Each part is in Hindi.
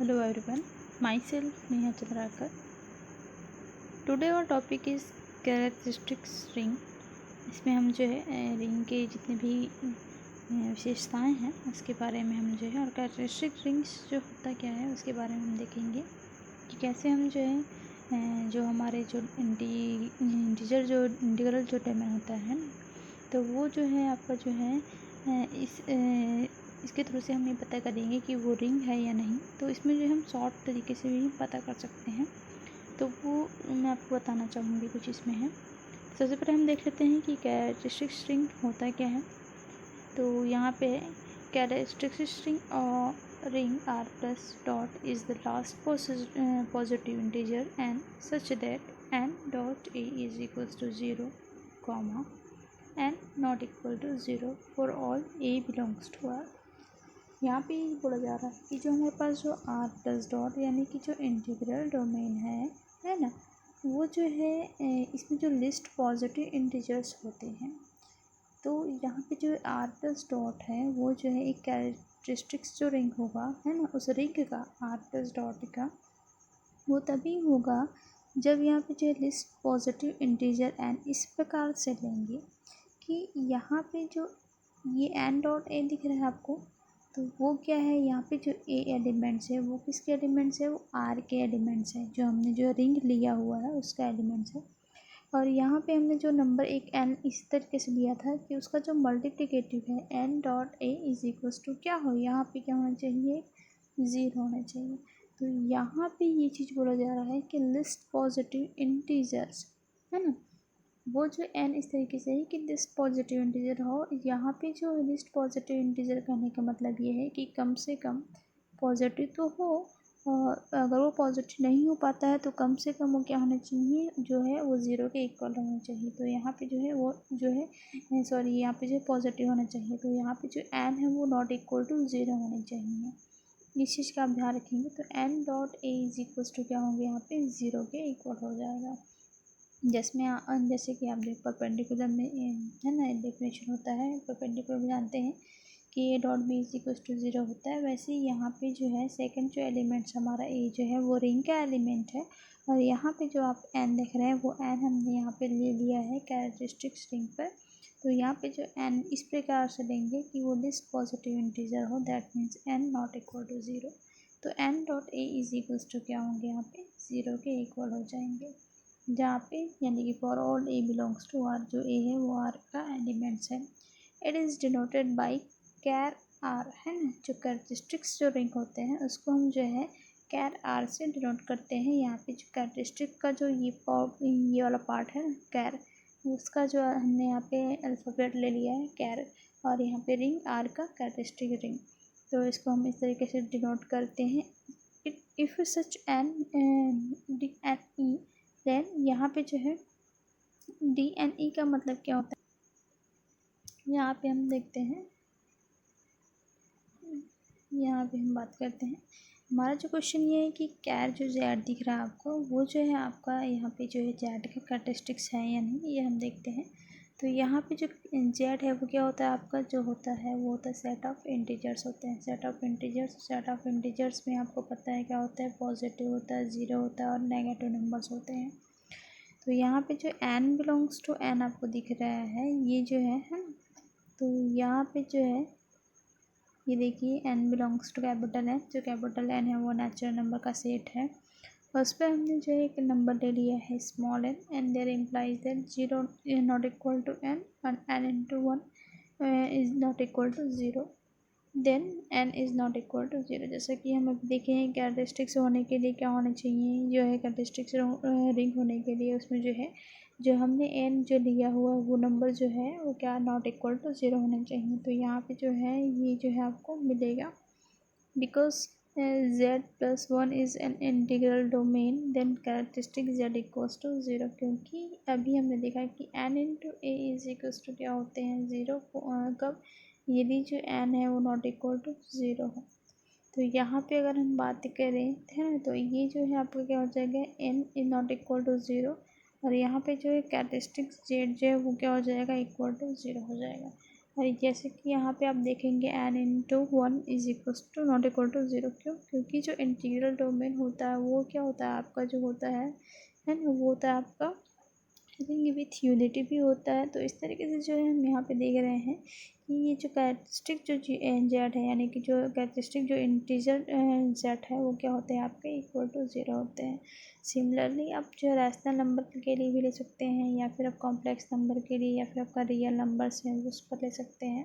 Hello everyone, myself Neha Chandrakar. Today our topic is characteristics ring. इसमें हम जो है रिंग के जितने भी विशेषताएं हैं उसके बारे में हम जो है और कैरेक्टरिस्टिक रिंग्स जो होता क्या है उसके बारे में हम देखेंगे कि कैसे हम जो है जो हमारे जो इंटीजर जो इंटीग्रल जो डोमेन होता है ना, तो वो जो है आपका जो है इसके थ्रू से हम ये पता करेंगे कि वो रिंग है या नहीं। तो इसमें जो हम शॉर्ट तरीके से भी पता कर सकते हैं, तो वो मैं आपको बताना चाहूँगी कुछ इसमें है। सबसे पहले हम देख लेते हैं कि कैरेक्टरिस्टिक रिंग होता क्या है। तो यहाँ पे कैरेक्टरिस्टिक रिंग और ring R plus dot is the last positive integer and such that n dot a is equals to 0, n not equal to 0 for all a belongs to R. यहाँ पे ये बोला जा रहा है कि जो हमारे पास जो आर प्लस डॉट यानी कि जो इंटीग्रल डोमेन है ना, वो जो है इसमें जो लिस्ट पॉजिटिव इंटीजर्स होते हैं, तो यहाँ पे जो आर प्लस डॉट है वो जो है एक कैरेक्टरिस्टिक्स जो रिंग होगा है ना, उस रिंग का आर प्लस डॉट का वो तभी होगा जब यहाँ पे जो लिस्ट पॉजिटिव इंटीजर एन इस प्रकार से लेंगे कि यहाँ पे जो ये एन डॉट ए दिख रहा है आपको, तो वो क्या है, यहाँ पे जो ए एलिमेंट्स है वो किसके एलिमेंट्स है, वो आर के एलिमेंट्स है, जो हमने जो रिंग लिया हुआ है उसका एलिमेंट्स है। और यहाँ पे हमने जो नंबर एक एन इस तरीके से लिया था कि उसका जो मल्टीप्लिकेटिव है n dot a is equals to क्या हो, यहाँ पे क्या होना चाहिए, 0 होना चाहिए। तो यहाँ पे ये चीज़ बोला जा रहा है कि लिस्ट पॉजिटिव इंटीजर्स है ना, वो जो एन इस तरीके से है कि लिस्ट पॉजिटिव इंटीजर हो। यहाँ पे जो लिस्ट पॉजिटिव इंटीजर कहने का मतलब ये है कि कम से कम पॉजिटिव तो हो, और अगर वो पॉजिटिव नहीं हो पाता है तो कम से कम वो क्या होना चाहिए, जो है वो 0 के इक्वल होना चाहिए। तो यहाँ पे जो है वो जो है सॉरी यहाँ पे जो है पॉजिटिव होना चाहिए। तो यहाँ पे जो एन है वो नॉट इक्वल टू 0 होना चाहिए। इस चीज़ का आप ध्यान रखेंगे। तो n dot a is equal to क्या होंगे, यहाँ पे 0 के इक्वल हो जाएगा। जैसे कि आप देख परपेंडिकुलर में है ना डेफिनेशन होता है, परपेंडिकुलर में जानते हैं कि a dot b is equal to 0 होता है। वैसे ही यहाँ पे जो है सेकंड जो एलिमेंट्स हमारा ए जो है वो रिंग का एलिमेंट है, और यहाँ पे जो आप एन देख रहे हैं वो एन हमने यहाँ पे ले लिया है कैरेक्टरिस्टिक्स रिंग पर। तो यहाँ पे जो एन इस प्रकार से लेंगे कि वो लिस्ट पॉजिटिव इंटीजर हो, that means n not equal to 0। तो n dot a is equal to क्या होंगे, यहाँ पे 0 के इक्वल हो जाएंगे, जहाँ पे यानी कि for all a belongs to R, जो ए है वो आर का एलिमेंट्स है। It is denoted by char R है ना, जो कैरेक्टरिस्टिक्स जो रिंग होते हैं उसको हम जो है कैर आर से डिनोट करते हैं। यहाँ पे जो कैरेक्टरिस्टिक का जो ये वाला पार्ट है ना कैर, उसका जो हमने यहाँ पे अल्फ़ाबेट ले लिया है कैर, और यहाँ पे रिंग आर का कैरेक्टरिस्टिक रिंग। तो इसको हम इस तरीके से डिनोट करते हैं, if such n d n e, then यहाँ पे जो है डी एन ई का मतलब क्या होता है, यहाँ पे हम देखते हैं, यहाँ पे हम बात करते हैं। हमारा जो क्वेश्चन ये है कि कैर जो जेड दिख रहा है आपको, वो जो है आपका यहाँ पे जो है जेड का कैरेक्टरिस्टिक्स है या नहीं, ये हम देखते हैं। तो यहाँ पे जो जेड है वो क्या होता है आपका, जो होता है वो होता है सेट ऑफ इंटीजर्स होते हैं। सेट ऑफ इंटीजर्स में आपको पता है क्या होता है, पॉजिटिव होता है, 0 होता है और नेगेटिव नंबर्स होते हैं। तो यहाँ पे जो n बिलोंग्स टू n आपको दिख रहा है ये जो है ना, तो यहाँ पे जो है ये देखिए n belongs to capital n, जो कैपिटल N है वो नेचुरल नंबर का सेट है। उस पर हमने जो है एक नंबर ले लिया है small n, and there implies that 0 is not equal to n और n into 1 is not equal to 0, then n is not equal to 0। जैसा कि हम अभी देखे हैं कैरेक्टरिस्टिक्स होने के लिए क्या होना चाहिए, जो है कैरेक्टरिस्टिक्स रिंग होने के लिए उसमें जो है जो हमने n जो लिया हुआ वो नंबर जो है वो क्या नॉट इक्वल टू 0 होना चाहिए। तो यहाँ पे जो है ये जो है आपको मिलेगा, because z plus 1 is an integral domain then characteristic z equals to 0, क्योंकि अभी हमने देखा कि n into a is equals to क्या होते हैं 0, कब, यदि जो n है वो नॉट इक्वल टू 0 हो। तो यहाँ पे अगर हम बात करें है ना, तो ये जो है आपका क्या हो जाएगा, n is not equal to 0, और यहाँ पे जो है कैरेक्टरिस्टिक्स z जो है वो क्या हो जाएगा, इक्वल टू 0 हो जाएगा। और जैसे कि यहाँ पे आप देखेंगे n into one is equal to not equal to zero. क्यों? क्योंकि जो इंटीग्रल डोमेन होता है वो क्या होता है आपका, जो होता है ना, वो होता है आपका रिंग विथ यूनिटी भी होता है। तो इस तरीके से जो है हम यहाँ पे देख रहे हैं कि ये जो कैरेक्टरिस्टिक जो जेड है, यानी कि जो कैरेक्टरिस्टिक जो इंटीजर जेड है वो क्या होते हैं आपके इक्वल टू ज़ीरो होते हैं। सिमिलरली आप जो रैशनल नंबर के लिए भी ले सकते हैं, या फिर आप कॉम्प्लेक्स नंबर के लिए, या फिर आपका रियल नंबर्स हैं उस पर ले सकते हैं।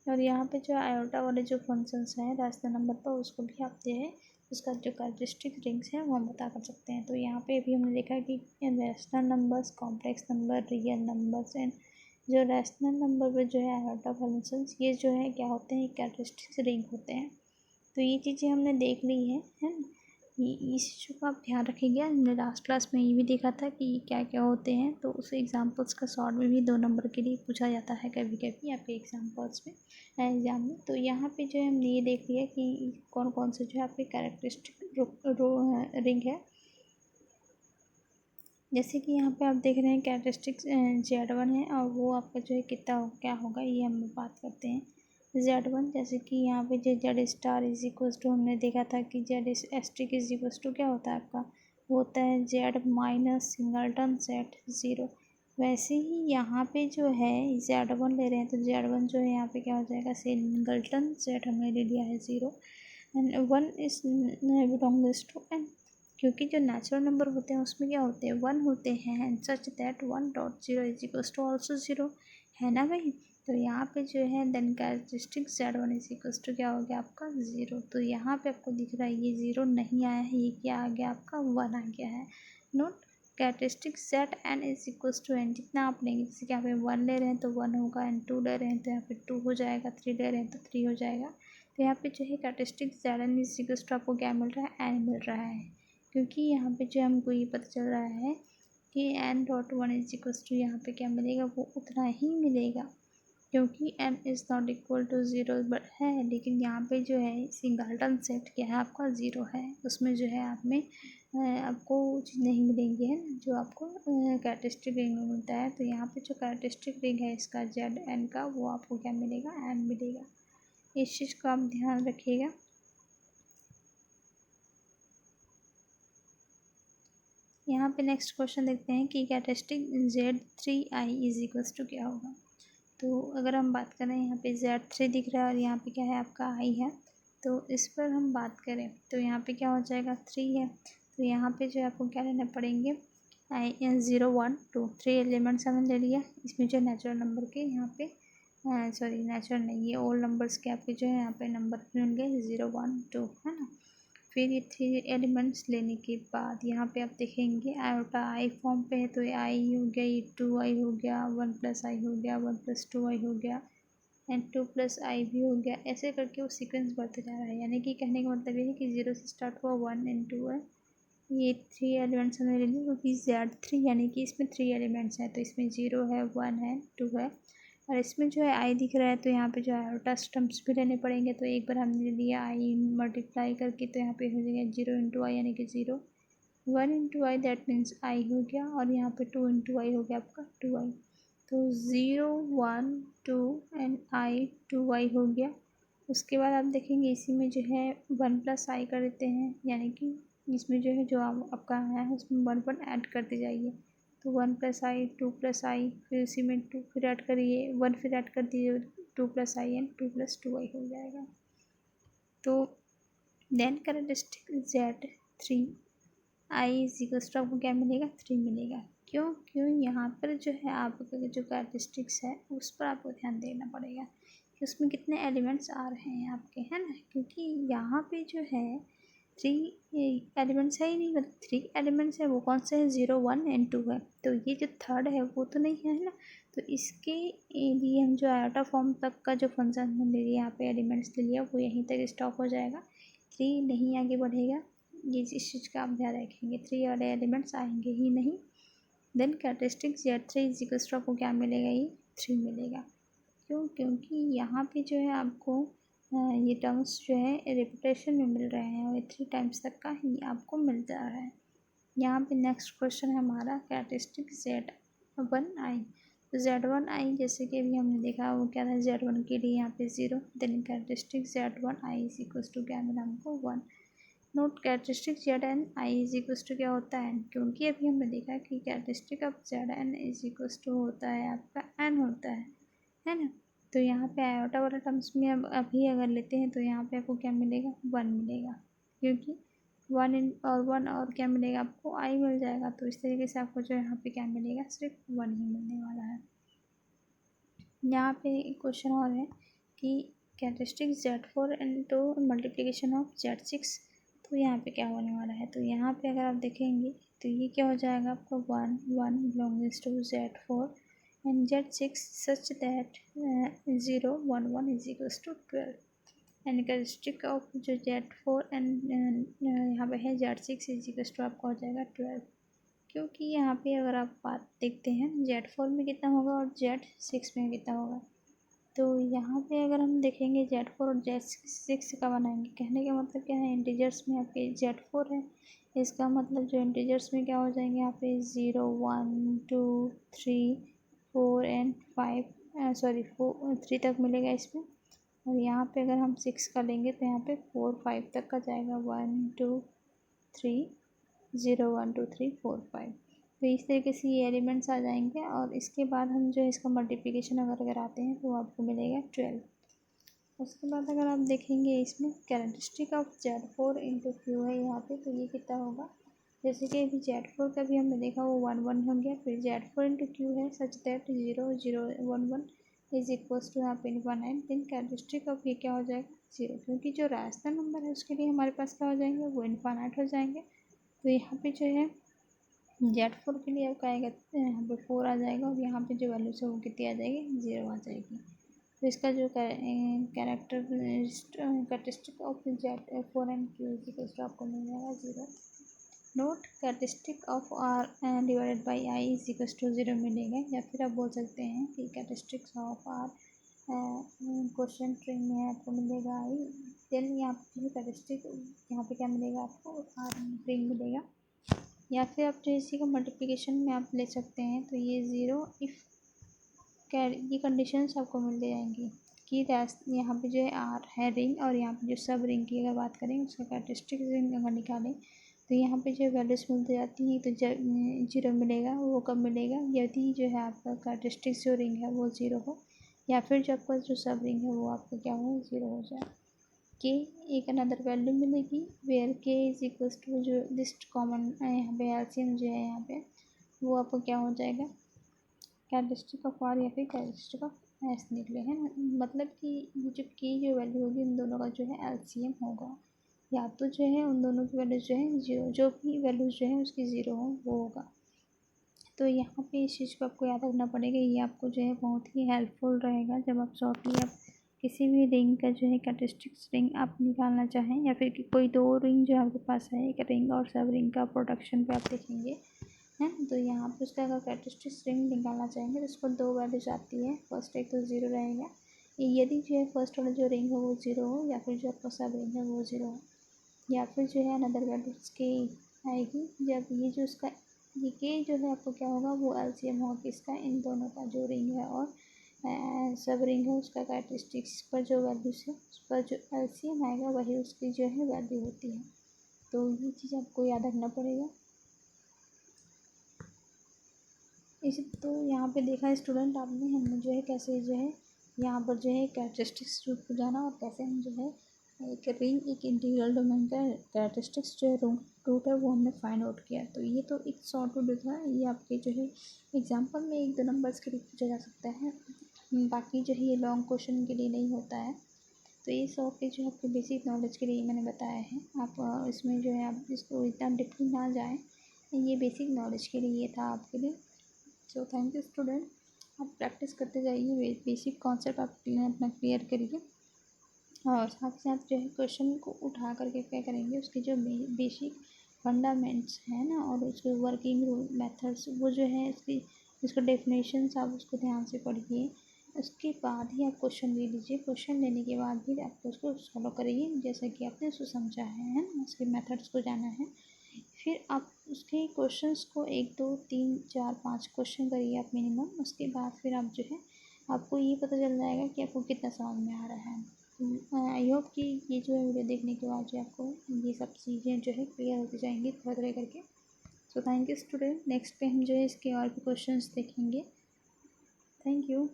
और यहाँ पे जो आयोटा वाले जो फंक्शंस हैं रैशनल नंबर पर, उसको भी आप जो है उसका जो कैरेक्टरिस्टिक रिंग्स हैं वो हम पता कर सकते हैं। तो यहाँ पे भी हमने देखा कि rational numbers, complex number, real numbers and जो रैशनल नंबर पर जो है आयोटा फंक्शंस, ये जो है क्या होते हैं, कैरेक्टरिस्टिक रिंग होते हैं। तो ये चीज़ें हमने देख ली है ना। इस चीज़ों का आप ध्यान रखिएगा। हमने लास्ट क्लास में ये भी देखा था कि क्या क्या होते हैं, तो उस एग्जांपल्स का शॉर्ट में भी 2 नंबर के लिए पूछा जाता है कभी कभी आपके एग्जांपल्स में, एग्जाम में। तो यहाँ पे जो है हमने ये देख लिया कि कौन कौन से जो है आपके कैरेक्टरिस्टिक रिंग है। जैसे कि यहाँ पे आप देख रहे हैं कैरेक्टरिस्टिक Z1 है, और वो आपका जो है कितना क्या होगा ये हम बात करते हैं। Z1 जैसे कि यहाँ पे जो Z star is equal to, हमने देखा था कि Z asterisk is equal to क्या होता है आपका, वो होता है Z minus singleton set zero. वैसे ही यहाँ पे जो है Z1 ले रहे हैं, तो Z1 जो है यहाँ पे क्या हो जाएगा, सिंगलटन सेट हमने ले लिया है zero, and one is belongs to N. क्योंकि जो नेचुरल नंबर होते हैं उसमें क्या होते हैं, वन होते हैं, and such that one dot zero is equals to also zero, है ना भाई। तो यहाँ पे जो है then characteristic Z1 is equals to क्या हो गया आपका ज़ीरो। तो यहाँ पे आपको दिख रहा है ये ज़ीरो नहीं आया है, ये क्या आ गया आपका वन आ गया है। Note characteristic ZN is equals to N, जितना आप लेंगे, जैसे कि यहाँ पे वन ले रहे हैं तो वन होगा, एंड टू ले रहे हैं तो यहाँ पे टू हो जाएगा, थ्री ले रहे हैं तो थ्री हो जाएगा। तो यहाँ पे जो है characteristic ZN is equals to आपको क्या मिल रहा है, एन मिल रहा है। क्योंकि यहाँ पे जो हमको ये पता चल रहा है कि n dot one is equals to यहाँ पे क्या मिलेगा, वो उतना ही मिलेगा, क्योंकि n is not equal to zero but है। लेकिन यहाँ पे जो है सिंगलटन सेट क्या है आपका ज़ीरो है, उसमें जो है आप में आपको चीज़ नहीं मिलेंगी, है ना, जो आपको कैरेक्टरिस्टिक रिंग में मिलता है। तो यहाँ पे जो कैरेक्टरिस्टिक रिंग है इसका ZN का, वो आपको क्या मिलेगा, n मिलेगा। इस चीज़ का आप ध्यान रखिएगा। यहाँ पे नेक्स्ट क्वेश्चन देखते हैं कि characteristic Z3i is equals to क्या होगा। तो अगर हम बात करें, यहाँ पे Z3 दिख रहा है और यहाँ पे क्या है आपका i है, तो इस पर हम बात करें तो यहाँ पे क्या हो जाएगा, 3 है। तो यहाँ पे जो है आपको क्या लेना पड़ेंगे, आई 0 1 2 3 एलिमेंट्स हमने ले लिया। इसमें जो नेचुरल नंबर के यहाँ पे सॉरी नेचुरल नहीं, ये ऑल नंबर्स के आपके जो है यहाँ पे नंबर मिल गए 0 1 2, है ना। फिर ये 3 एलिमेंट्स लेने के बाद यहाँ पे आप देखेंगे आयोटा आई फॉर्म पे है, तो ये आई हो गया, ये 2i हो गया, 1 प्लस आई हो गया, 1 प्लस 2i हो गया, एंड 2 प्लस आई भी हो गया। ऐसे करके वो सीक्वेंस बढ़ते जा रहा है। यानी कि कहने का मतलब ये है कि 0 से स्टार्ट हुआ, 1 एंड 2 है। ये 3 एलिमेंट्स हमने ले लिए, क्योंकि Z3 यानी कि इसमें 3 एलिमेंट्स हैं, तो इसमें 0 है, 1 है, 2 है, और इसमें जो है आई दिख रहा है, तो यहाँ पे जो है आयोटा स्टम्प्स भी लेने पड़ेंगे। तो एक बार हमने ले लिया आई मल्टीप्लाई करके, तो यहाँ पे हो जाएगा 0 इंटू आई यानी कि 0, 1 into I that means I हो गया, और यहाँ पे 2 इंटू आई हो गया आपका 2i। तो 0 1 2 एंड आई 2i हो गया। उसके बाद आप देखेंगे इसी में जो है 1 प्लस आई कर देते हैं, यानी कि इसमें जो है जो आपका है उसमें 1 1 ऐड करते जाइए। तो 1 प्लस आई, 2 प्लस आई, फिर उसी में 2 फिर ऐड करिए, 1 फिर ऐड कर दीजिए, 2 plus I and 2 plus 2i हो जाएगा। तो then characteristic Z3 I is equals to आपको क्या मिलेगा, 3 मिलेगा। क्यों यहाँ पर जो है आपका जो कैरेक्टरिस्टिक्स है उस पर आपको ध्यान देना पड़ेगा कि उसमें कितने एलिमेंट्स आ रहे हैं आपके, है ना। क्योंकि यहाँ पे जो है 3 एलिमेंट्स है ही नहीं, मतलब 3 एलिमेंट्स है, वो कौन से हैं, 0 1 एंड 2 है। तो ये जो थर्ड है वो तो नहीं है ना। तो इसके लिए हम जो आयोटा फॉर्म तक का जो फंक्शन हमने ले लिया, यहाँ पे एलिमेंट्स ले लिया, वो यहीं तक स्टॉप हो जाएगा, 3 नहीं आगे बढ़ेगा। ये इस चीज़ का आप ध्यान रखेंगे, 3 वाले एलिमेंट्स आएंगे ही नहीं। Then characteristic Z3 is equals to आपको क्या मिलेगा, ये 3 मिलेगा। क्योंकि यहाँ पे जो है आपको ये टर्म्स जो है रिपीटेशन में मिल रहे हैं, और 3 टाइम्स तक का ही आपको मिल जा रहा है। यहाँ पे नेक्स्ट क्वेश्चन है हमारा कैरेक्टरिस्टिक Z1i। Z1i जैसे कि अभी हमने देखा वो क्या था, Z1 के लिए यहाँ पे 0, then characteristic Z1i is equals to क्या मिला हमको 1। Note characteristic Zn i is equals to क्या होता है n, क्योंकि अभी हमने देखा कि characteristic of Zn is equals to होता है आपका n होता है ना। तो यहाँ पे आयोटा वाला टर्म्स में अब अभी अगर लेते हैं तो यहाँ पे आपको क्या मिलेगा 1 मिलेगा, क्योंकि 1 और क्या मिलेगा आपको i मिल जाएगा। तो इस तरीके से आपको जो यहाँ पे क्या मिलेगा, सिर्फ 1 ही मिलने वाला है। यहाँ पे एक क्वेश्चन और है कि characteristic Z4 into multiplication of Z6, तो यहाँ पे क्या होने वाला है। तो यहाँ पे अगर आप देखेंगे तो ये क्या हो जाएगा आपका 1 1 belongs to Z4 and Z6 such that 0 1 1 is equals to 12 and characteristic of जो Z4 एंड यहाँ पे है Z6 इज इक्वल्स टू आपका हो जाएगा 12, क्योंकि यहाँ पे अगर आप बात देखते हैं Z4 में कितना होगा और Z6 में कितना होगा। तो यहाँ पे अगर हम देखेंगे Z4 और Z6 का बनाएंगे, कहने का मतलब क्या है, इंटीजर्स में आपके Z4 है, इसका मतलब जो इंटीजर्स में क्या हो जाएंगे यहाँ पे 0 1 2 3 4 एंड 5 सॉरी 3 तक मिलेगा इसमें। और यहाँ पे अगर हम 6 का लेंगे तो यहाँ पे 4 5 तक का जाएगा, 1 2 3 0 1 2 3 4 5। तो इस तरीके से ये एलिमेंट्स आ जाएंगे और इसके बाद हम जो है इसका मल्टीप्लिकेशन अगर आते हैं तो आपको मिलेगा 12। उसके बाद अगर आप देखेंगे इसमें characteristic of Z4 into Q है यहाँ पे, तो ये कितना होगा, जैसे कि अभी Z4 का भी हमने देखा वो 1 1 हो गया, फिर Z4 इंटू क्यू है such that 0 0 1 1 is equals to यहाँ पे 1 देन कैरेक्टरिस्टिक ऑफ ये क्या हो जाएगा 0, क्योंकि जो रास्ता नंबर है उसके लिए हमारे पास क्या हो जाएंगे वो इनफाइनाइट हो जाएंगे। तो यहाँ पे जो है Z4 के लिए आपका आएगा यहाँ पे 4 आ जाएगा और यहाँ पे जो वैल्यूज है वो कितनी आ जाएगी 0 आ जाएगी। तो इसका जो characteristic of Z4 and Q is आपको मिल जाएगा 0। Note characteristic of R divided by I is equals to 0 मिलेगा, या फिर आप बोल सकते हैं कि characteristics of R quotient ring में आपको मिलेगा I, देन यहाँ पे कैरेक्टरिस्टिक यहाँ पे क्या मिलेगा आपको R ट्रिंग मिलेगा। या फिर आप जो इसी का मल्टीप्लिकेशन में आप ले सकते हैं, तो ये 0 इफ़ ये कंडीशंस आपको मिल जाएंगी कि यहाँ पे जो है R है रिंग, और यहाँ पे जो सब रिंग की अगर बात करें उसका कैरेक्टरिस्टिक रिंग अगर निकालें तो यहाँ पे जो वैल्यूज मिलती जाती हैं, तो 0 मिलेगा। वो कब मिलेगा, यदि जो है आपका कैरेक्टरिस्टिक जो रिंग है वो 0 हो, या फिर जो आपका जो सब रिंग है वो आपका क्या हो 0 हो जाए। के एक अनदर वैल्यू मिलेगी वेयर के इज इक्वल्स टू जो लिस्ट कॉमन यहाँ पे एलसीएम जो है यहाँ पे वो आपको क्या हो जाएगा कैरेक्टरिस्टिक ऑफ आर या फिर कैरेक्टरिस्टिक ऑफ एस निकले हैं, मतलब कि ये जो की जो वैल्यू होगी उन दोनों का जो है एलसीएम होगा, या तो जो है उन दोनों की वैल्यू जो है 0, जो भी वैल्यू जो है उसकी 0 हो वो होगा। तो यहाँ पे इस चीज़ को आपको याद रखना पड़ेगा, ये आपको जो है बहुत ही हेल्पफुल रहेगा जब आप शॉर्टली आप किसी भी रिंग का जो है कैरेक्टरिस्टिक्स रिंग आप निकालना चाहें, या फिर कोई दो रिंग जो आपके पास है, एक रिंग और सब रिंग का प्रोडक्शन पे आप देखेंगे है। तो यहाँ पे उसका अगर कैरेक्टरिस्टिक्स रिंग निकालना चाहेंगे तो उसको दो वैल्यूज आती है, फर्स्ट एक तो 0 रहेगा, यदि जो है फर्स्ट वाला जो रिंग है वो 0 हो, या फिर जो आपका सब रिंग है वो 0 हो, या फिर जो है अनदर वैल्यू उसकी आएगी जब ये जो उसका ये के जो है आपको क्या होगा वो एलसीएम होगा किसका, इन दोनों का जो रिंग है और सब रिंग है उसका कैरेक्टरिस्टिक्स पर जो वैल्यूज है उस पर जो एलसीएम आएगा वही उसकी जो है वैल्यू होती है। तो ये चीज़ आपको याद रखना पड़ेगा। इसी तो यहाँ पे देखा है स्टूडेंट आपने, हमने जो है कैसे जो है यहाँ पर जो है कैरेक्टरिस्टिक्स रूट को जाना और कैसे हम जो है एक रिंग एक इंटीग्रल डोमेन का कैरेक्टरिस्टिक्स जो है रूट है वो हमने फाइंड आउट किया। तो ये तो एक शॉर्ट वीडियो था, ये आपके जो है एग्जाम्पल में 1-2 नंबर्स के लिए पूछा जा सकता है, बाकी जो है ये लॉन्ग क्वेश्चन के लिए नहीं होता है। तो ये सब के जो आपके बेसिक नॉलेज के लिए मैंने बताया है, आप इसमें जो है आप इसको इतना डीपली ना जाएँ, ये बेसिक नॉलेज के लिए ये था आपके लिए। सो थैंक यू स्टूडेंट, आप प्रैक्टिस करते जाइए, बेसिक कॉन्सेप्ट आप अपना क्लियर करिए, और साथ ही साथ जो है क्वेश्चन को उठा करके क्या करेंगे उसके जो बेसिक फंडामेंट्स हैं ना और उसके वर्किंग रूल मेथड्स वो जो है उसका डेफिनेशंस आप उसको ध्यान से पढ़िए, उसके बाद ही आप क्वेश्चन ले लीजिए, क्वेश्चन लेने के बाद भी आप उसको फॉलो करिए जैसा कि आपने उसको समझा है ना, उसके मेथड्स को जाना है। फिर आप उसके क्वेश्चंस को 1 2 3 4 5 क्वेश्चन करिए आप मिनिमम। उसके बाद फिर आप जो है आपको ये पता चल जाएगा कि आपको कितना समझ में आ रहा है। आई होप कि ये जो है वीडियो देखने के बाद जो आपको ये सब चीज़ें जो है क्लियर होती जाएंगी थोड़ा थोड़ा करके। So thank you student. Next पे हम जो है इसके और भी क्वेश्चंस देखेंगे। Thank you.